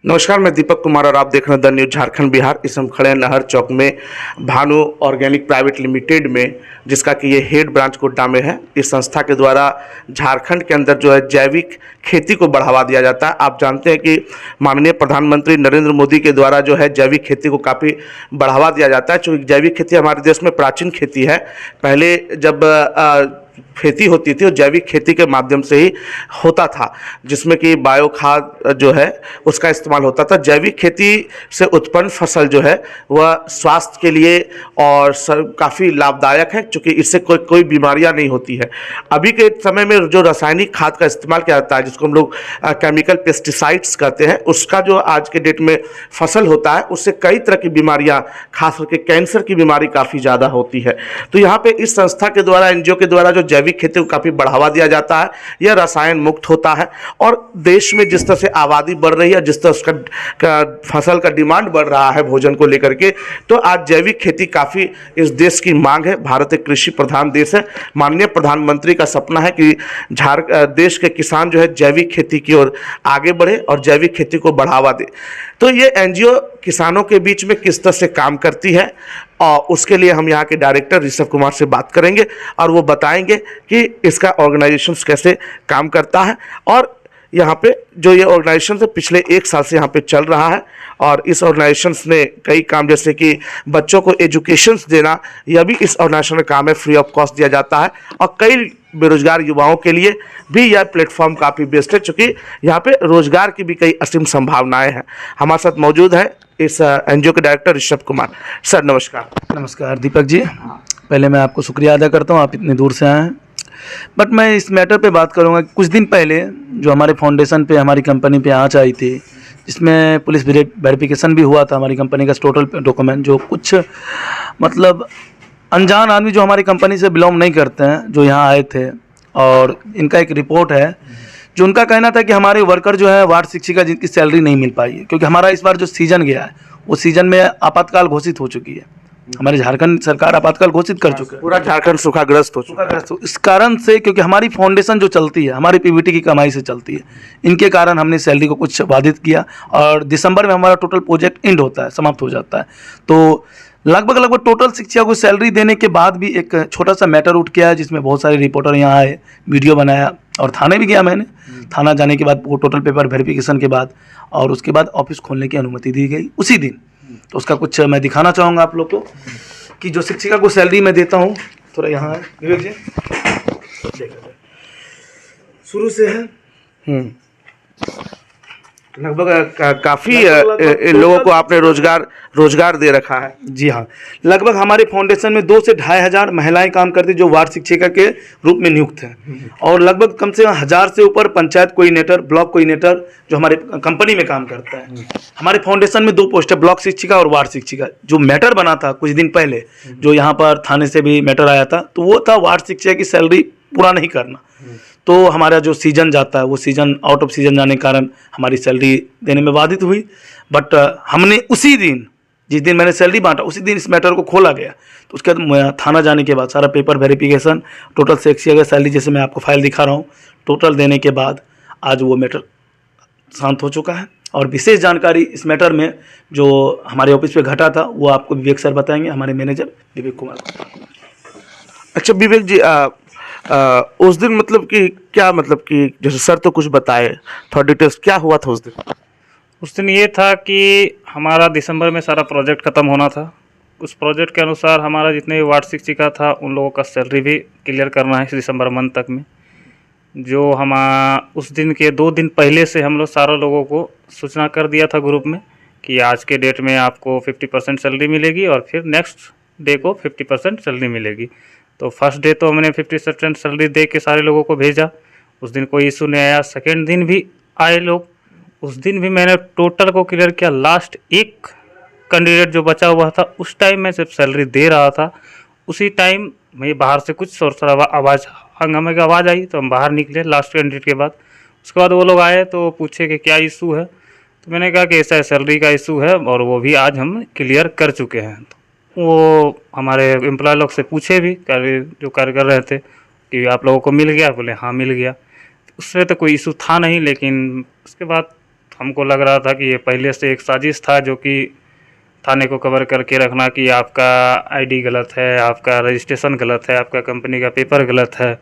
नमस्कार, मैं दीपक कुमार और आप देख रहे हैं द न्यूज़ झारखंड बिहार। इस हम खड़े हैं नहर चौक में भानु ऑर्गेनिक प्राइवेट लिमिटेड में, जिसका कि ये हेड ब्रांच गोड्डा में है। इस संस्था के द्वारा झारखंड के अंदर जो है जैविक खेती को बढ़ावा दिया जाता है। आप जानते हैं कि माननीय प्रधानमंत्री नरेंद्र मोदी के द्वारा जो है जैविक खेती को काफ़ी बढ़ावा दिया जाता है। चूँकि जैविक खेती हमारे देश में प्राचीन खेती है। पहले जब खेती होती थी और जैविक खेती के माध्यम से ही होता था, जिसमें कि बायो खाद जो है उसका इस्तेमाल होता था। जैविक खेती से उत्पन्न फसल जो है वह स्वास्थ्य के लिए और काफ़ी लाभदायक है, क्योंकि इससे कोई बीमारियां नहीं होती है। अभी के समय में जो रासायनिक खाद का इस्तेमाल किया जाता है, जिसको हम लोग केमिकल पेस्टिसाइड्स कहते हैं, उसका जो आज के डेट में फसल होता है उससे कई तरह की बीमारियां, खास करके कैंसर की बीमारी काफ़ी ज़्यादा होती है। तो यहाँ पे इस संस्था के द्वारा, एनजीओ के द्वारा जो जैविक खेती को काफ़ी बढ़ावा दिया जाता है, यह रसायन मुक्त होता है। और देश में जिस तरह से आबादी बढ़ रही है, जिस तरह उसका फसल का डिमांड बढ़ रहा है भोजन को लेकर के, तो आज जैविक खेती काफ़ी इस देश की मांग है। भारत एक कृषि प्रधान देश है। माननीय प्रधानमंत्री का सपना है कि देश के किसान जो है जैविक खेती की ओर आगे बढ़े और जैविक खेती को बढ़ावा दे। तो ये एनजीओ किसानों के बीच में किस तरह से काम करती है, और उसके लिए हम यहाँ के डायरेक्टर ऋषभ कुमार से बात करेंगे और वो बताएंगे कि इसका ऑर्गेनाइजेशन कैसे काम करता है। और यहाँ पे जो ये ऑर्गेनाइजेशन है पिछले 1 साल से यहाँ पे चल रहा है, और इस ऑर्गेनाइजेशन ने कई काम, जैसे कि बच्चों को एजुकेशंस देना, यह भी इस ऑर्गेनाइजेशन का काम है, फ्री ऑफ कॉस्ट दिया जाता है। और कई बेरोजगार युवाओं के लिए भी यह प्लेटफॉर्म काफ़ी बेस्ट है, चूँकि यहाँ पे रोजगार की भी कई असीम संभावनाएं हैं। हमारे साथ मौजूद है इस एनजीओ के डायरेक्टर ऋषभ कुमार। सर नमस्कार। नमस्कार दीपक जी, पहले मैं आपको शुक्रिया अदा करता हूँ, आप इतनी दूर से आए हैं। बट मैं इस मैटर पे बात करूँगा। कुछ दिन पहले जो हमारे फाउंडेशन पे, हमारी कंपनी पे आँच आई थी, जिसमें पुलिस वेरिफिकेशन भी हुआ था हमारी कंपनी का टोटल डॉक्यूमेंट, जो कुछ मतलब अनजान आदमी जो हमारी कंपनी से बिलोंग नहीं करते हैं, जो यहाँ आए थे, और इनका एक रिपोर्ट है जो उनका कहना था कि हमारे वर्कर जो है वार्ड शिक्षिका जिनकी सैलरी नहीं मिल पाई है, क्योंकि हमारा इस बार जो सीजन गया है वो सीजन में आपातकाल घोषित हो चुकी है। हमारी झारखंड सरकार आपातकाल घोषित कर चुकी है, पूरा झारखंड सूखाग्रस्त हो चुका है। इस कारण से, क्योंकि हमारी फाउंडेशन जो चलती है हमारी पीवीटी की कमाई से चलती है, इनके कारण हमने सैलरी को कुछ बाधित किया। और दिसंबर में हमारा टोटल प्रोजेक्ट एंड होता है, समाप्त हो जाता है। तो लगभग टोटल शिक्षा को सैलरी देने के बाद भी एक छोटा सा मैटर उठ गया है, जिसमें बहुत सारे रिपोर्टर यहाँ आए, वीडियो बनाया, और थाने भी गया मैंने। थाना जाने के बाद वो टोटल पेपर वेरिफिकेशन के बाद, और उसके बाद ऑफिस खोलने की अनुमति दी गई उसी दिन। तो उसका कुछ मैं दिखाना चाहूँगा आप लोग को, कि जो शिक्षिका को सैलरी मैं देता हूँ, थोड़ा यहाँ है विवेक जी, शुरू से है लगभग काफ़ी लोगों को आपने रोजगार दे रखा है। जी हाँ, लगभग हमारे फाउंडेशन में 2 से 2,500 महिलाएं काम करती, जो वार्ड शिक्षिका के रूप में नियुक्त हैं। और लगभग कम से कम 1000 से ऊपर पंचायत कोऑर्डिनेटर, ब्लॉक कोऑर्डिनेटर जो हमारे कंपनी में काम करता है। हमारे फाउंडेशन में 2 पोस्ट है, ब्लॉक शिक्षिका और वार्ड शिक्षिका। जो मैटर बना था कुछ दिन पहले, जो यहाँ पर थाने से भी मैटर आया था, तो वो था वार्ड शिक्षिका की सैलरी पूरा नहीं करना। तो हमारा जो सीजन जाता है वो सीजन आउट ऑफ सीजन जाने के कारण हमारी सैलरी देने में बाधित हुई। बट हमने उसी दिन, जिस दिन मैंने सैलरी बांटा, उसी दिन इस मैटर को खोला गया। तो उसके बाद थाना जाने के बाद सारा पेपर वेरिफिकेशन टोटल से किया गया। सैलरी जैसे मैं आपको फाइल दिखा रहा हूँ, टोटल देने के बाद आज वो मैटर शांत हो चुका है। और विशेष जानकारी इस मैटर में जो हमारे ऑफिस पे घटा था वो आपको विवेक सर बताएंगे, हमारे मैनेजर विवेक कुमार। अच्छा विवेक जी, उस दिन मतलब कि क्या, मतलब कि जैसे सर तो कुछ बताए, थोड़ा डिटेल्स क्या हुआ था उस दिन? उस दिन ये था कि हमारा दिसंबर में सारा प्रोजेक्ट ख़त्म होना था। उस प्रोजेक्ट के अनुसार हमारा जितने भी वार्ड शिक्षिका था उन लोगों का सैलरी भी क्लियर करना है इस दिसंबर मंथ तक में। जो हम उस दिन के 2 दिन पहले से हम लोग सारे लोगों को सूचना कर दिया था ग्रुप में कि आज के डेट में आपको 50% सैलरी मिलेगी और फिर नेक्स्ट डे को 50% सैलरी मिलेगी। तो फर्स्ट डे तो हमने 50% सैलरी दे के सारे लोगों को भेजा, उस दिन कोई इशू नहीं आया। सेकेंड दिन भी आए लोग, उस दिन भी मैंने टोटल को क्लियर किया। लास्ट एक कैंडिडेट जो बचा हुआ था, उस टाइम मैं जब सैलरी दे रहा था, उसी टाइम मैं बाहर से कुछ शोर शराबा आवाज़, हंगामे की आवाज़ आई, तो हम बाहर निकले लास्ट कैंडिडेट के बाद। उसके बाद वो लोग आए तो पूछे कि क्या इशू है, तो मैंने कहा कि ऐसा सैलरी का इशू है और वो भी आज हम क्लियर कर चुके हैं। तो वो हमारे एम्प्लॉय लोग से पूछे भी, जो कार्य कर रहे थे, कि आप लोगों को मिल गया? बोले हाँ मिल गया। उससे तो कोई इशू था नहीं, लेकिन उसके बाद हमको लग रहा था कि ये पहले से एक साजिश था, जो कि थाने को कवर करके रखना कि आपका आईडी गलत है, आपका रजिस्ट्रेशन गलत है, आपका कंपनी का पेपर गलत है।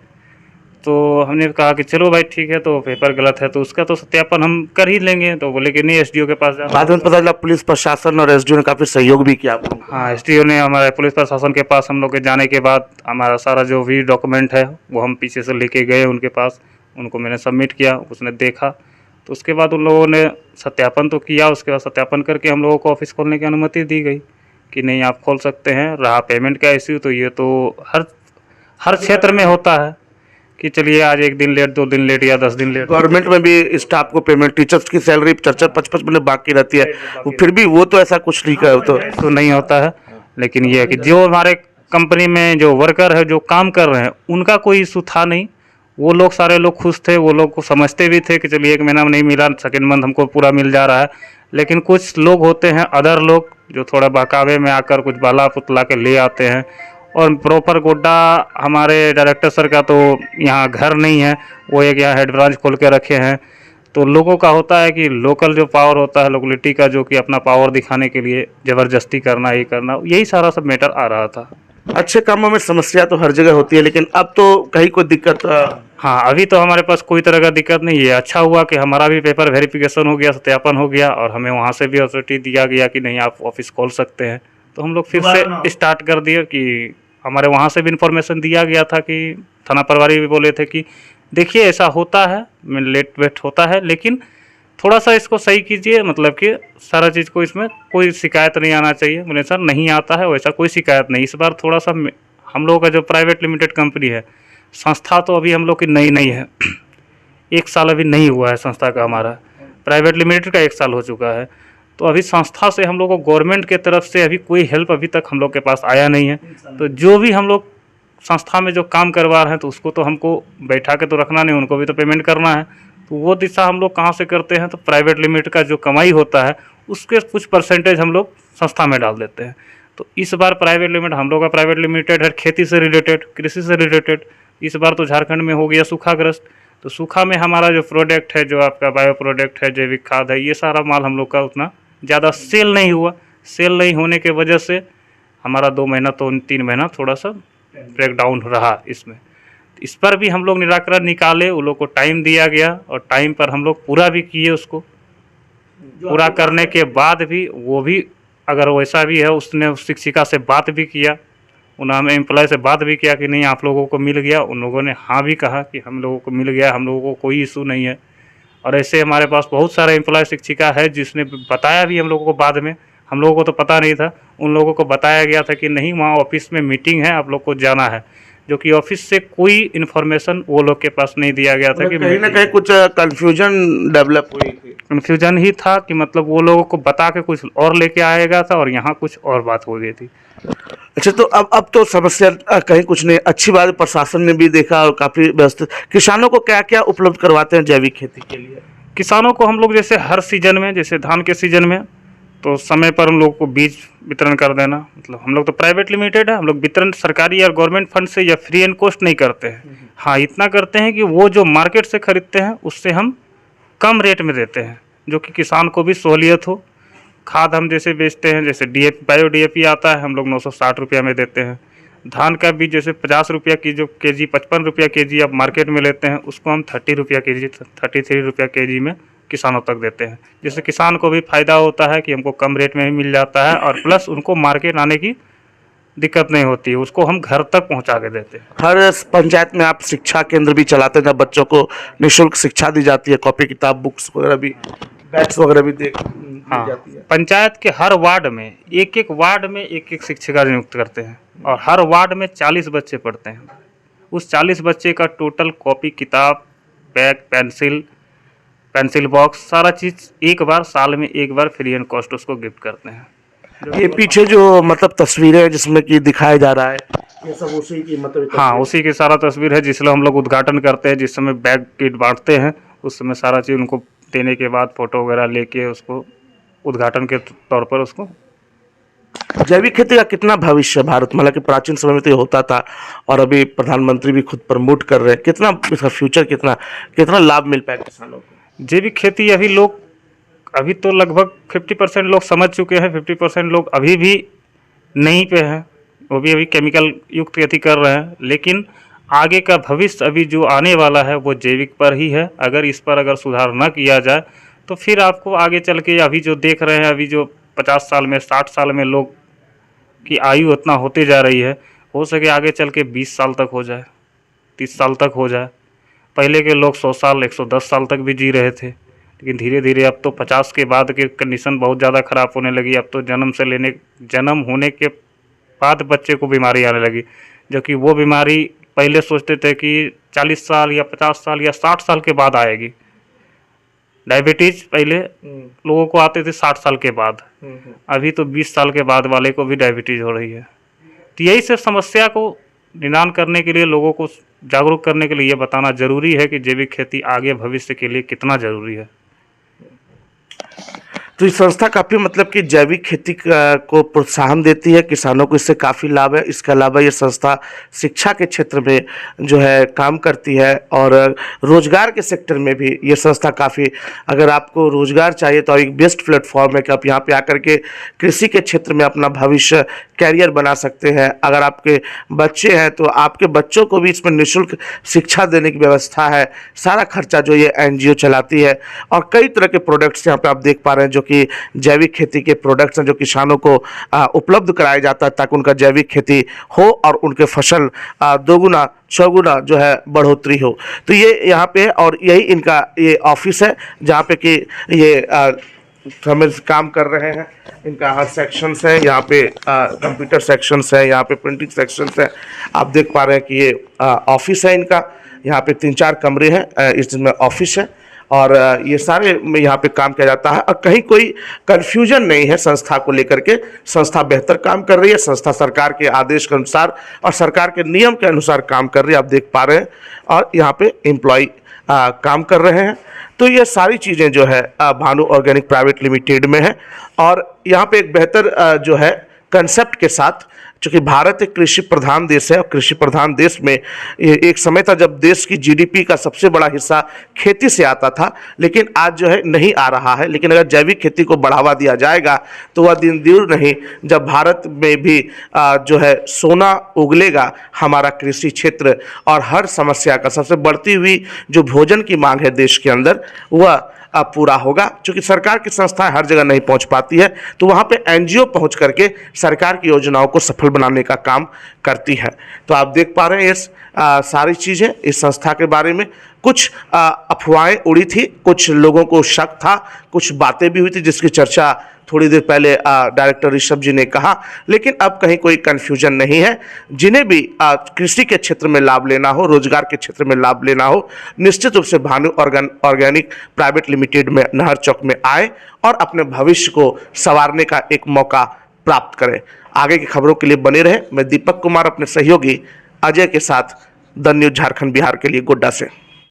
तो हमने कहा कि चलो भाई ठीक है, तो पेपर गलत है तो उसका तो सत्यापन हम कर ही लेंगे। तो बोले कि नहीं, एसडीओ के पास जाना। बाद में पता चला पुलिस प्रशासन और एसडीओ ने काफी सहयोग भी किया आपको। हाँ, एसडीओ ने, हमारे पुलिस प्रशासन के पास हम लोग के जाने के बाद हमारा सारा जो भी डॉक्यूमेंट है वो हम पीछे से लेके गए उनके पास, उनको मैंने सबमिट किया, उसने देखा। तो उसके बाद उन लोगों ने सत्यापन तो किया। उसके बाद सत्यापन करके हम लोगों को ऑफिस खोलने की अनुमति दी गई कि नहीं, आप खोल सकते हैं। रहा पेमेंट का इश्यू, तो ये तो हर क्षेत्र में होता है कि चलिए आज 1 दिन लेट, 2 दिन लेट या 10 दिन लेट। गवर्नमेंट में भी स्टाफ को पेमेंट, टीचर्स की सैलरी 4-5 महीने बाकी रहती है, वो फिर भी वो तो ऐसा कुछ नहीं कर तो नहीं होता है। लेकिन ये है कि जो हमारे कंपनी में जो वर्कर है, जो काम कर रहे हैं, उनका कोई इशू था नहीं। वो लोग, सारे लोग खुश थे। वो लोग को समझते भी थे कि चलिए 1 महीना में नहीं मिला, सेकेंड मंथ हमको पूरा मिल जा रहा है। लेकिन कुछ लोग होते हैं, अदर लोग, जो थोड़ा बहकावे में आकर कुछ बाला फुतला के ले आते हैं। और प्रॉपर गोड्डा हमारे डायरेक्टर सर का तो यहाँ घर नहीं है, वो एक यहाँ हेड ब्रांच खोल के रखे हैं। तो लोगों का होता है कि लोकल जो पावर होता है, लोकलिटी का, जो कि अपना पावर दिखाने के लिए ज़बरदस्ती करना, ये करना, यही सारा सब मैटर आ रहा था। अच्छे कामों में समस्या तो हर जगह होती है, लेकिन अब तो कहीं कोई दिक्कत हाँ, अभी तो हमारे पास कोई तरह का दिक्कत नहीं है। अच्छा हुआ कि हमारा भी पेपर वेरिफिकेशन हो गया, सत्यापन हो गया, और हमें वहाँ से भी अथॉरिटी दिया गया कि नहीं, आप ऑफिस खोल सकते हैं। तो हम लोग फिर से स्टार्ट कर दिए कि हमारे वहाँ से भी इन्फॉर्मेशन दिया गया था कि थाना प्रभारी भी बोले थे कि देखिए ऐसा होता है, लेट वेट होता है, लेकिन थोड़ा सा इसको सही कीजिए, मतलब कि सारा चीज़ को, इसमें कोई शिकायत नहीं आना चाहिए। बोले सर नहीं आता है, वैसा कोई शिकायत नहीं। इस बार थोड़ा सा हम लोगों का जो प्राइवेट लिमिटेड कंपनी है, संस्था तो अभी हम लोग की नई है, 1 साल अभी नहीं हुआ है संस्था का। हमारा प्राइवेट लिमिटेड का 1 साल हो चुका है। तो अभी संस्था से हम लोग को गवर्नमेंट के तरफ से अभी कोई हेल्प अभी तक हम लोग के पास आया नहीं है। तो जो भी हम लोग संस्था में जो काम करवा रहे हैं, तो उसको तो हमको बैठा के तो रखना नहीं, उनको भी तो पेमेंट करना है। तो वो दिशा हम लोग कहाँ से करते हैं, तो प्राइवेट लिमिटेड का जो कमाई होता है उसके कुछ परसेंटेज हम लोग संस्था में डाल देते हैं। तो इस बार प्राइवेट लिमिटेड, हम लोग का प्राइवेट लिमिटेड है खेती से रिलेटेड, कृषि से रिलेटेड। इस बार तो झारखंड में हो गया सूखाग्रस्त। तो सूखा में हमारा जो प्रोडक्ट है, जो आपका बायो प्रोडक्ट है, जैविक खाद है, ये सारा माल हम लोग का उतना ज़्यादा सेल नहीं हुआ। सेल नहीं होने के वजह से हमारा 2 महीना तो 3 महीना थोड़ा सा ब्रेक डाउन रहा इसमें। इस पर भी हम लोग निराकरण निकाले, उन लोग को टाइम दिया गया और टाइम पर हम लोग पूरा भी किए। उसको पूरा करने के बाद भी वो भी अगर वैसा भी है, उसने शिक्षिका से बात भी किया, उन्होंने एम्प्लॉय से बात भी किया कि नहीं आप लोगों को मिल गया। उन लोगों ने हाँ भी कहा कि हम लोगों को मिल गया, हम लोगों को कोई इशू नहीं है। और ऐसे हमारे पास बहुत सारे एम्प्लॉय शिक्षिका है जिसने बताया भी हम लोगों को। बाद में हम लोगों को तो पता नहीं था, उन लोगों को बताया गया था कि नहीं वहाँ ऑफिस में मीटिंग है, आप लोग को जाना है। जो कि ऑफिस से कोई इन्फॉर्मेशन वो लोग के पास नहीं दिया गया था कि कहीं ना कहीं कुछ कंफ्यूजन डेवलप हुई थी। कन्फ्यूजन ही था कि मतलब वो लोगों को बता के कुछ और लेके आएगा था और यहाँ कुछ और बात हो गई थी। अच्छा, तो अब तो समस्या कहीं कुछ नहीं। अच्छी बात प्रशासन ने भी देखा और काफ़ी व्यवस्थित। किसानों को क्या क्या उपलब्ध करवाते हैं जैविक खेती के लिए? किसानों को हम लोग जैसे हर सीजन में, जैसे धान के सीजन में, तो समय पर हम लोग को बीज वितरण कर देना। मतलब हम लोग तो प्राइवेट लिमिटेड है, हम लोग वितरण सरकारी या गवर्नमेंट फंड से या फ्री एंड कॉस्ट नहीं करते हैं। हाँ, इतना करते हैं कि वो जो मार्केट से खरीदते हैं उससे हम कम रेट में देते हैं, जो कि किसान को भी सहूलियत हो। खाद हम जैसे बेचते हैं, जैसे DAP, बायो DAP आता है, हम लोग 960 रुपया में देते हैं। धान का बीज जैसे 50 रुपया की जो केजी, 55 रुपया केजी आप मार्केट में लेते हैं, उसको हम 30 रुपया केजी, 33 रुपया केजी में किसानों तक देते हैं। जिससे किसान को भी फ़ायदा होता है कि हमको कम रेट में भी मिल जाता है और प्लस उनको मार्केट आने की दिक्कत नहीं होती है, उसको हम घर तक पहुंचा के देते हैं। हर पंचायत में आप शिक्षा केंद्र भी चलाते हैं जहाँ बच्चों को निःशुल्क शिक्षा दी जाती है, कॉपी किताब बुक्स वगैरह भी, बैग्स वगैरह भी दी जाती है। पंचायत के हर वार्ड में, एक वार्ड में एक शिक्षिका नियुक्त करते हैं और हर वार्ड में 40 बच्चे पढ़ते हैं। उस 40 बच्चे का टोटल कॉपी किताब, बैग, पेंसिल बॉक्स, सारा चीज़ एक बार साल में एक बार फ्री एंड कॉस्ट उसको गिफ्ट करते हैं। ये पीछे जो मतलब तस्वीरें हैं जिसमें कि दिखाया जा रहा है, ये सब उसी की मतलब? हाँ, उसी की सारा तस्वीर है जिसमें हम लोग उद्घाटन करते हैं। जिस समय बैग किट बांटते हैं उस समय सारा चीज़ उनको देने के बाद फोटो वगैरह लेके उसको उद्घाटन के तौर पर उसको। जैविक खेती का कितना भविष्य भारत में? हालांकि प्राचीन समय में तो ये होता था और अभी प्रधानमंत्री भी खुद प्रमोट कर रहे हैं। कितना इसका फ्यूचर, कितना लाभ मिल पाएगा किसानों को? जैविक खेती अभी लोग अभी तो लगभग 50% लोग समझ चुके हैं, 50% लोग अभी भी नहीं पे हैं, वो भी अभी केमिकल युक्त खेती कर रहे हैं। लेकिन आगे का भविष्य अभी जो आने वाला है वो जैविक पर ही है। अगर इस पर अगर सुधार न किया जाए तो फिर आपको आगे चल के अभी जो देख रहे हैं, अभी जो 50 साल में 60 साल में लोग की आयु उतना होते जा रही है, हो सके आगे चल के 20 साल तक हो जाए, 30 साल तक हो जाए। पहले के लोग 100 साल 110 साल तक भी जी रहे थे, लेकिन धीरे धीरे अब तो 50 के बाद के कंडीशन बहुत ज़्यादा ख़राब होने लगी। अब तो जन्म होने के बाद बच्चे को बीमारी आने लगी, जो कि वो बीमारी पहले सोचते थे कि 40 साल या 50 साल या 60 साल के बाद आएगी। डायबिटीज़ पहले लोगों को आते थे 60 साल के बाद, अभी तो 20 साल के बाद वाले को भी डायबिटीज़ हो रही है। तो यही सब समस्या को निदान करने के लिए, लोगों को जागरूक करने के लिए ये बताना ज़रूरी है कि जैविक खेती आगे भविष्य के लिए कितना ज़रूरी है। तो ये संस्था काफ़ी मतलब कि जैविक खेती को प्रोत्साहन देती है, किसानों को इससे काफ़ी लाभ है। इसके अलावा ये संस्था शिक्षा के क्षेत्र में जो है काम करती है और रोजगार के सेक्टर में भी ये संस्था काफ़ी, अगर आपको रोजगार चाहिए तो एक बेस्ट प्लेटफॉर्म है कि आप यहाँ पे आकर के कृषि के क्षेत्र में अपना भविष्य कैरियर बना सकते हैं। अगर आपके बच्चे हैं तो आपके बच्चों को भी इसमें निःशुल्क शिक्षा देने की व्यवस्था है। सारा खर्चा जो ये एनजीओ चलाती है और कई तरह के प्रोडक्ट्स यहाँ पे आप देख पा रहे हैं जो कि जैविक खेती के प्रोडक्ट्स हैं, जो किसानों को उपलब्ध कराया जाता है ताकि उनका जैविक खेती हो और उनके फसल दोगुना चौगुना जो है बढ़ोतरी हो। तो ये यहाँ पे और यही इनका ये ऑफिस है जहाँ पे कि ये हमें काम कर रहे हैं। इनका हर सेक्शंस है, यहाँ पे कंप्यूटर सेक्शंस है, यहाँ पे प्रिंटिंग सेक्शंस है। आप देख पा रहे हैं कि ये ऑफिस है इनका। यहाँ पे 3-4 कमरे हैं, इसमें ऑफिस है और ये सारे में यहाँ पे काम किया जाता है और कहीं कोई कन्फ्यूजन नहीं है संस्था को लेकर के। संस्था बेहतर काम कर रही है, संस्था सरकार के आदेश के अनुसार और सरकार के नियम के अनुसार काम कर रही है, आप देख पा रहे हैं। और यहाँ पे एम्प्लॉय काम कर रहे हैं। तो ये सारी चीज़ें जो है भानु ऑर्गेनिक प्राइवेट लिमिटेड में है और यहाँ पे एक बेहतर जो है कंसेप्ट के साथ, चूँकि भारत एक कृषि प्रधान देश है और कृषि प्रधान देश में एक समय था जब देश की जीडीपी का सबसे बड़ा हिस्सा खेती से आता था, लेकिन आज जो है नहीं आ रहा है। लेकिन अगर जैविक खेती को बढ़ावा दिया जाएगा तो वह दिन दूर नहीं जब भारत में भी जो है सोना उगलेगा हमारा कृषि क्षेत्र और हर समस्या का सबसे बढ़ती हुई जो भोजन की मांग है देश के अंदर वह पूरा होगा। क्योंकि सरकार की संस्थाएं हर जगह नहीं पहुंच पाती है तो वहां पे एनजीओ पहुंच करके सरकार की योजनाओं को सफल बनाने का काम करती है। तो आप देख पा रहे हैं इस सारी चीज़ें इस संस्था के बारे में। कुछ अफवाहें उड़ी थी, कुछ लोगों को शक था, कुछ बातें भी हुई थी जिसकी चर्चा थोड़ी देर पहले डायरेक्टर ऋषभ जी ने कहा, लेकिन अब कहीं कोई कन्फ्यूजन नहीं है। जिन्हें भी कृषि के क्षेत्र में लाभ लेना हो, रोजगार के क्षेत्र में लाभ लेना हो, निश्चित रूप से भानु ऑर्गेनिक प्राइवेट लिमिटेड में नहर चौक में आए और अपने भविष्य को संवारने का एक मौका प्राप्त करें। आगे की खबरों के लिए बने रहे। मैं दीपक कुमार अपने सहयोगी अजय के साथ द न्यूज़ झारखंड बिहार के लिए गोड्डा से।